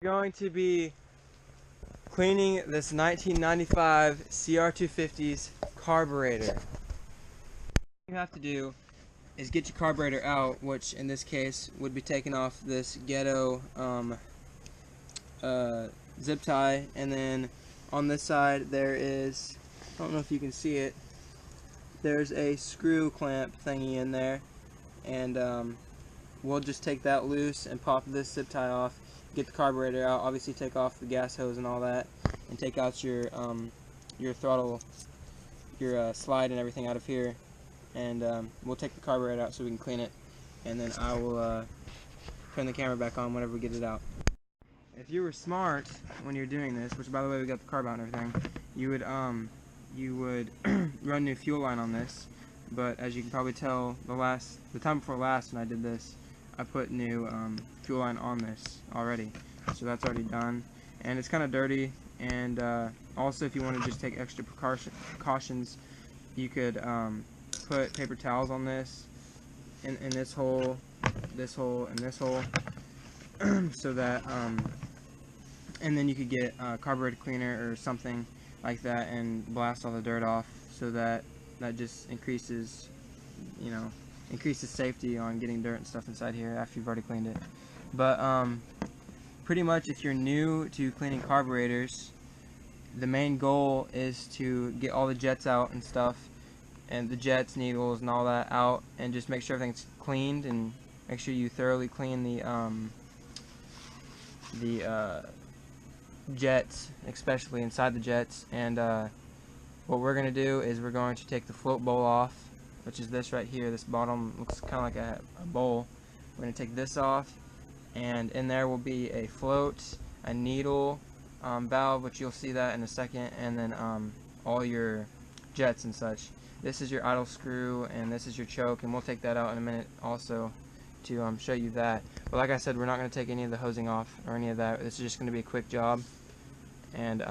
We're going to be cleaning this 1995 CR250's carburetor. What you have to do is get your carburetor out, which in this case would be taking off this ghetto zip tie, and then on this side there is, I don't know if you can see it, there's a screw clamp thingy in there, and we'll just take that loose and pop this zip tie off, get the carburetor out, obviously take off the gas hose and all that, and take out your throttle, your slide and everything out of here, and we'll take the carburetor out so we can clean it, and then I will turn the camera back on whenever we get it out. If you were smart when you're doing this, which by the way we got the carb out and everything, you would run new fuel line on this, but as you can probably tell, the time before last when I did this, I put new fuel line on this already, so that's already done, and it's kind of dirty. And also, if you want to just take extra precautions, you could put paper towels on this in this hole, and this hole, so that and then you could get carburetor cleaner or something like that and blast all the dirt off, so that just increases safety on getting dirt and stuff inside here after you've already cleaned it. But pretty much, if you're new to cleaning carburetors, the main goal is to get all the jets out and stuff, and the jets, needles, and all that out, and just make sure everything's cleaned, and make sure you thoroughly clean the jets, especially inside the jets. And what we're going to do is we're going to take the float bowl off, which is this right here. This bottom looks kind of like a bowl. We're going to take this off, and in there will be a float, a needle, valve, which you'll see that in a second, and then all your jets and such. This is your idle screw, and this is your choke, and we'll take that out in a minute also to show you that. But like I said, we're not going to take any of the hosing off or any of that. This is just going to be a quick job, and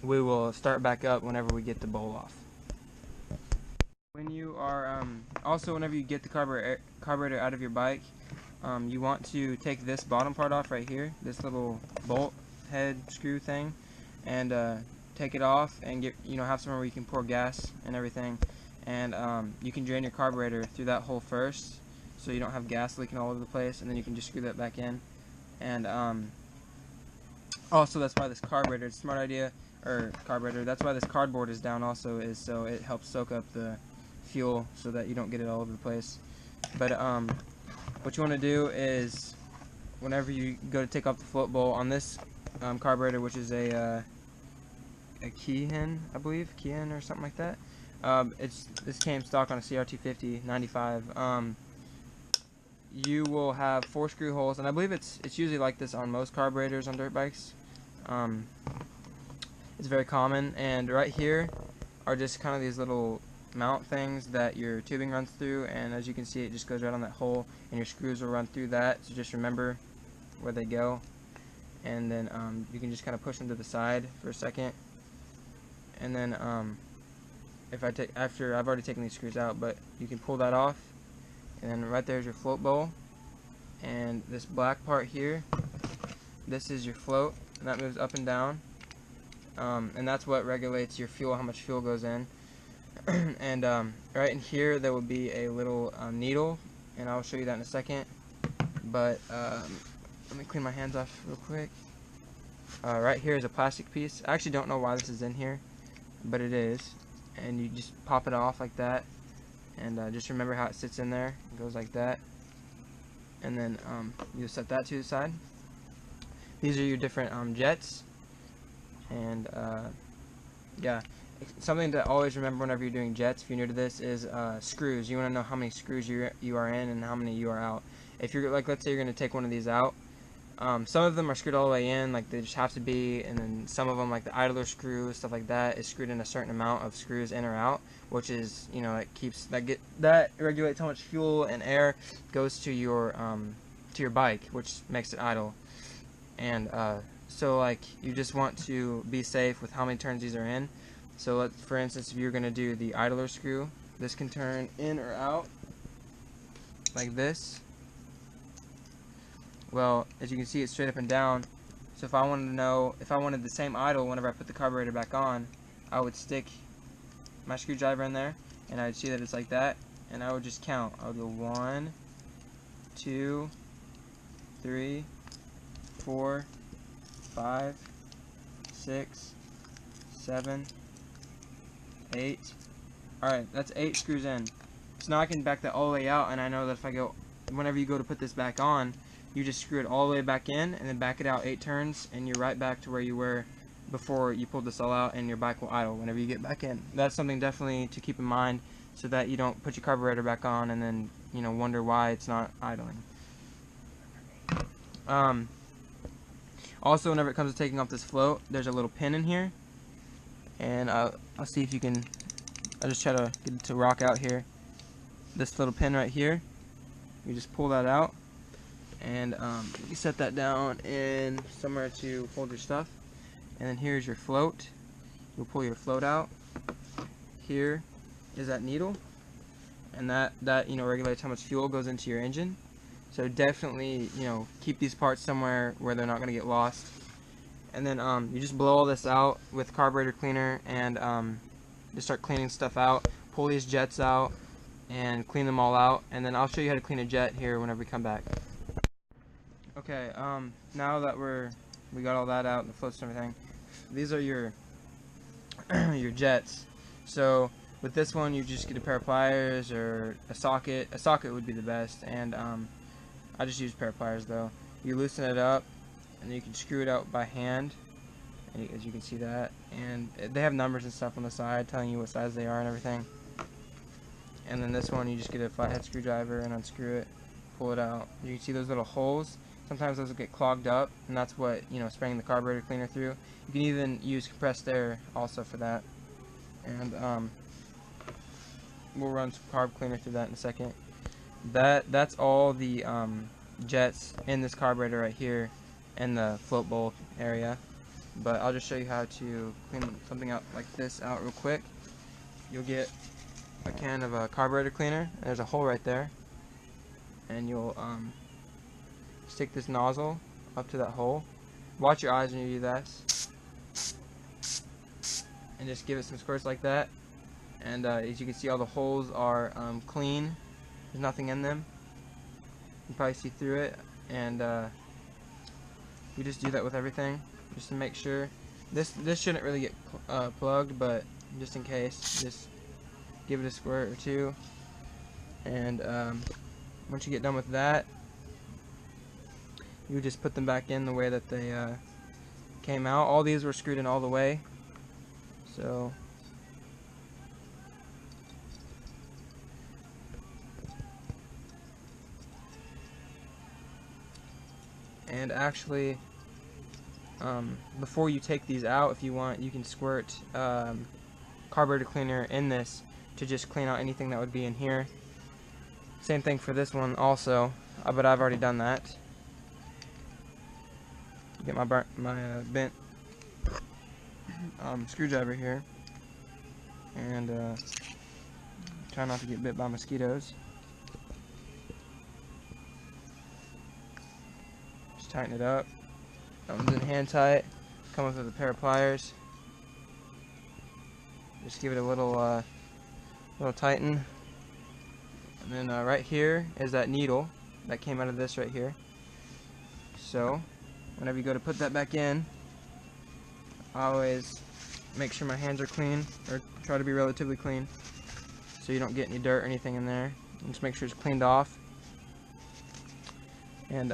we will start back up whenever we get the bowl off. When you are also, whenever you get the carburetor out of your bike, you want to take this bottom part off right here, this little bolt head screw thing, and take it off and get, have somewhere where you can pour gas and everything, and you can drain your carburetor through that hole first, so you don't have gas leaking all over the place, and then you can just screw that back in. And also, that's why this carburetor, it's a smart idea, or carburetor, that's why this cardboard is down also, is so it helps soak up the fuel so that you don't get it all over the place. But what you want to do is, whenever you go to take off the float bowl on this carburetor, which is a Keihin, I believe, Keihin or something like that. This came stock on a CR250 95. You will have 4 screw holes, and I believe it's usually like this on most carburetors on dirt bikes. It's very common, and right here are just kind of these little mount things that your tubing runs through, and as you can see, it just goes right on that hole, and your screws will run through that, so just remember where they go. And then you can just kind of push them to the side for a second, and then after I've already taken these screws out, but you can pull that off, and then right there's your float bowl, and this black part here, this is your float, and that moves up and down, and that's what regulates your fuel, how much fuel goes in. And right in here there will be a little needle, and I'll show you that in a second, but let me clean my hands off real quick. Right here is a plastic piece. I actually don't know why this is in here, but it is, and you just pop it off like that, and just remember how it sits in there. It goes like that, and then you set that to the side. These are your different jets, and yeah, something to always remember whenever you're doing jets, if you're new to this, is screws. You want to know how many screws you are in and how many you are out. If you're like, let's say you're going to take one of these out, some of them are screwed all the way in, like they just have to be, and then some of them, like the idler screw, stuff like that, is screwed in a certain amount of screws in or out, which is, that regulates how much fuel and air goes to your bike, which makes it idle. And so like, you just want to be safe with how many turns these are in. So for instance, if you're going to do the idler screw, this can turn in or out like this, Well, as you can see, it's straight up and down. So if I wanted to know, if I wanted the same idle whenever I put the carburetor back on, I would stick my screwdriver in there, and I would see that it's like that, and I would just count. I would go 1, 2, 3, 4, 5, 6, 7, 8. Alright, that's 8 screws in. So now I can back that all the way out, and I know that if I go, whenever you go to put this back on, you just screw it all the way back in, and then back it out 8 turns, and you're right back to where you were before you pulled this all out, and your bike will idle whenever you get back in. That's something definitely to keep in mind, so that you don't put your carburetor back on and then, you know, wonder why it's not idling. Also, whenever it comes to taking off this float, there's a little pin in here, and I'll see if you can. I'll just try to get it to rock out here. This little pin right here, you just pull that out, and you set that down in somewhere to hold your stuff. And then here's your float. You'll pull your float out. Here is that needle, and that you know, regulates how much fuel goes into your engine. So definitely, you know, keep these parts somewhere where they're not going to get lost. And then you just blow all this out with carburetor cleaner, and just start cleaning stuff out. Pull these jets out and clean them all out, and then I'll show you how to clean a jet here whenever we come back. Okay, now that we got all that out, the floats and everything, these are your your jets. So with this one, you just get a pair of pliers or a socket. A socket would be the best, and I just use a pair of pliers though. You loosen it up, and you can screw it out by hand, as you can see that. And they have numbers and stuff on the side telling you what size they are and everything. And then this one, you just get a flathead screwdriver and unscrew it, pull it out. You can see those little holes. Sometimes those will get clogged up, and that's what, you know, spraying the carburetor cleaner through. You can even use compressed air also for that. And we'll run some carb cleaner through that in a second. That's all the jets in this carburetor right here in the float bowl area. But I'll just show you how to clean something out like this out real quick. You'll get a can of carburetor cleaner, and there's a hole right there, and you'll stick this nozzle up to that hole. Watch your eyes when you do that, and just give it some squirts like that. And as you can see, all the holes are clean. There's nothing in them. You can probably see through it, and you just do that with everything, just to make sure. This shouldn't really get plugged, but just in case, just give it a squirt or two. And once you get done with that, you just put them back in the way that they came out. All these were screwed in all the way, so and actually before you take these out, if you want, you can squirt carburetor cleaner in this to just clean out anything that would be in here. Same thing for this one also, but I've already done that. Get my bent screwdriver here, and try not to get bit by mosquitoes. Just tighten it up. Then hand tie it. Come with a pair of pliers. Just give it a little tighten. And then right here is that needle that came out of this right here. So whenever you go to put that back in, I always make sure my hands are clean, or try to be relatively clean, so you don't get any dirt or anything in there. And just make sure it's cleaned off. And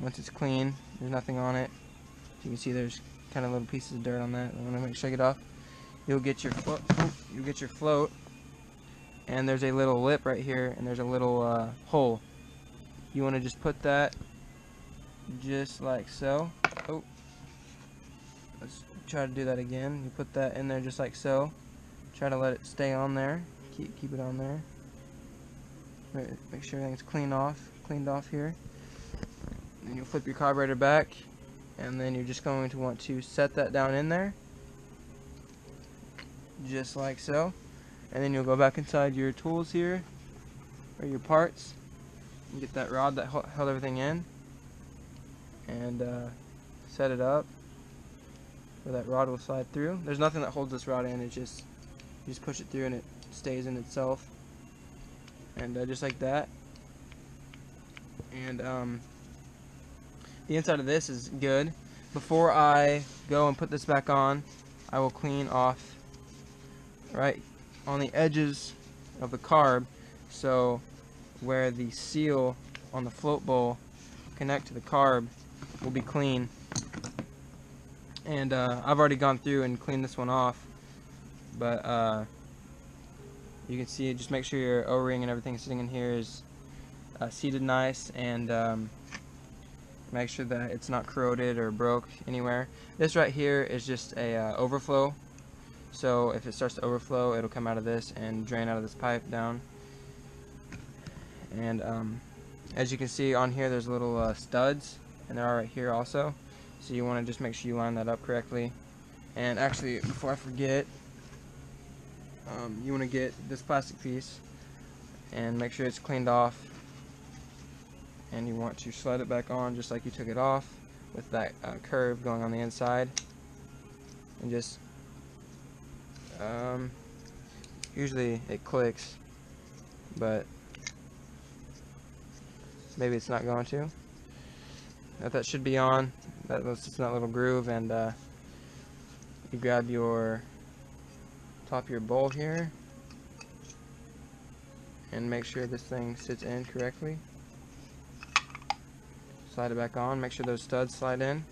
once it's clean, there's nothing on it. You can see there's kind of little pieces of dirt on that. I'm gonna make sure I get off. You'll get your float. You'll get your float, and there's a little lip right here, and there's a little hole. You want to just put that just like so. Oh, let's try to do that again. You put that in there just like so. Try to let it stay on there. Keep it on there. Make sure everything's cleaned off here. Then you'll flip your carburetor back, and then you're just going to want to set that down in there, just like so. And then you'll go back inside your tools here, or your parts, get that rod that held everything in, and set it up where that rod will slide through. There's nothing that holds this rod in, it just, you just push it through and it stays in itself. And just like that. And the inside of this is good. Before I go and put this back on, I will clean off right on the edges of the carb, so where the seal on the float bowl connect to the carb will be clean. And I've already gone through and cleaned this one off, but you can see, just make sure your O-ring and everything sitting in here is seated nice, and make sure that it's not corroded or broke anywhere. This right here is just a overflow, so if it starts to overflow, it'll come out of this and drain out of this pipe down. And as you can see on here, there's little studs, and there are right here also, so you want to just make sure you line that up correctly. And actually, before I forget, you want to get this plastic piece and make sure it's cleaned off, and you want to slide it back on just like you took it off, with that curve going on the inside. And just usually it clicks, but maybe it's not going to. That should be on. That was just that little groove, and you grab your top of your bowl here and make sure this thing sits in correctly. Slide it back on, make sure those studs slide in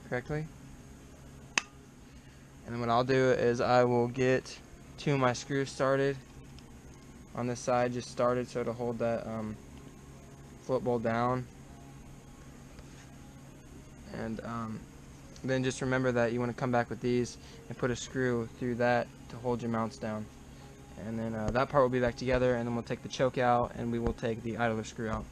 correctly. And then what I'll do is I will get two of my screws started on this side, just started so to hold that float bowl down. And then just remember that you want to come back with these and put a screw through that to hold your mounts down. And then that part will be back together, and then we'll take the choke out and we will take the idler screw out.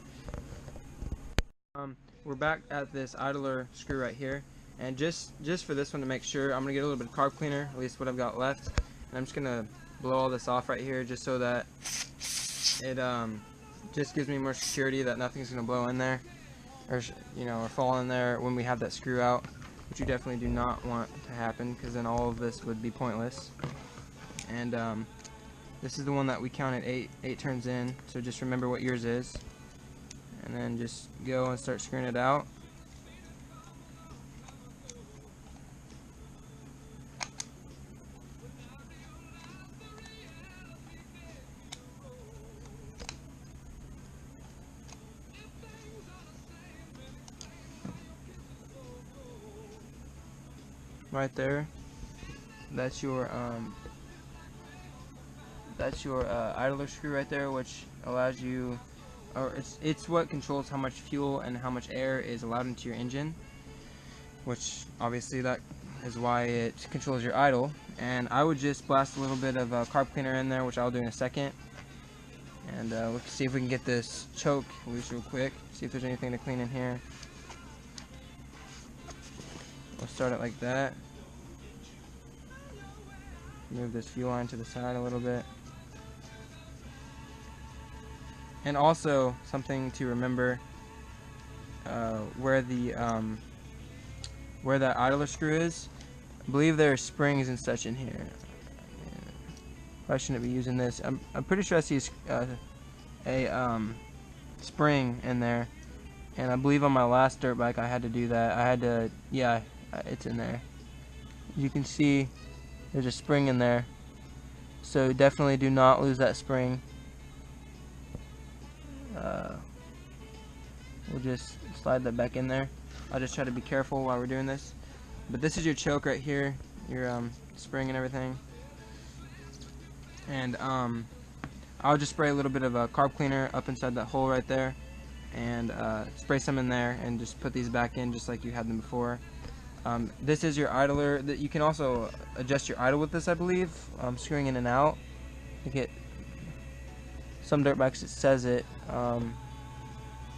We're back at this idler screw right here, and just for this one to make sure, I'm going to get a little bit of carb cleaner, at least what I've got left, and I'm just going to blow all this off right here just so that it just gives me more security that nothing's going to blow in there, or or fall in there when we have that screw out, which you definitely do not want to happen, because then all of this would be pointless. And this is the one that we counted eight turns in, so just remember what yours is, and then just go and start screwing it out. Right there, that's your idler screw right there, which allows you, or it's what controls how much fuel and how much air is allowed into your engine, which obviously that is why it controls your idle. And I would just blast a little bit of carb cleaner in there, which I'll do in a second, and let's see if we can get this choke loose real quick, see if there's anything to clean in here. We'll start it like that. Move this fuel line to the side a little bit. And also, something to remember, where that idler screw is, I believe there are springs and such in here. I shouldn't be using this. I'm pretty sure I see a spring in there, and I believe on my last dirt bike I had to do that. I had to, yeah, it's in there. You can see there's a spring in there, so definitely do not lose that spring. We'll just slide that back in there. I'll just try to be careful while we're doing this. But this is your choke right here, your spring and everything. And I'll just spray a little bit of carb cleaner up inside that hole right there, and spray some in there, and just put these back in just like you had them before. This is your idler. That you can also adjust your idle with this, I believe, screwing in and out. You get some dirt bikes, it says it.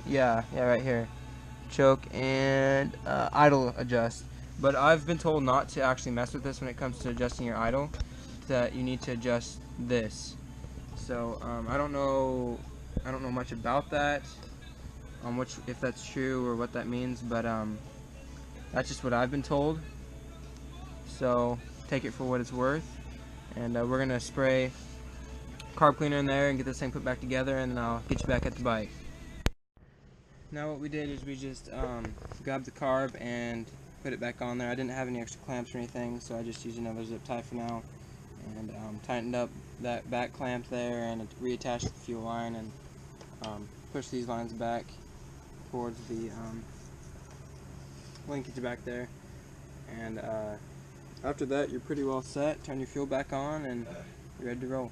Yeah, right here, choke and idle adjust. But I've been told not to actually mess with this when it comes to adjusting your idle, that you need to adjust this. So I don't know I don't know much about that, if that's true or what that means, but that's just what I've been told. So take it for what it's worth. And we're gonna spray carb cleaner in there and get this thing put back together, and then I'll get you back at the bike. Now what we did is we just grabbed the carb and put it back on there. I didn't have any extra clamps or anything, so I just used another zip tie for now, and tightened up that back clamp there and reattached the fuel line, and pushed these lines back towards the linkage back there. And after that, you're pretty well set. Turn your fuel back on and you're ready to roll.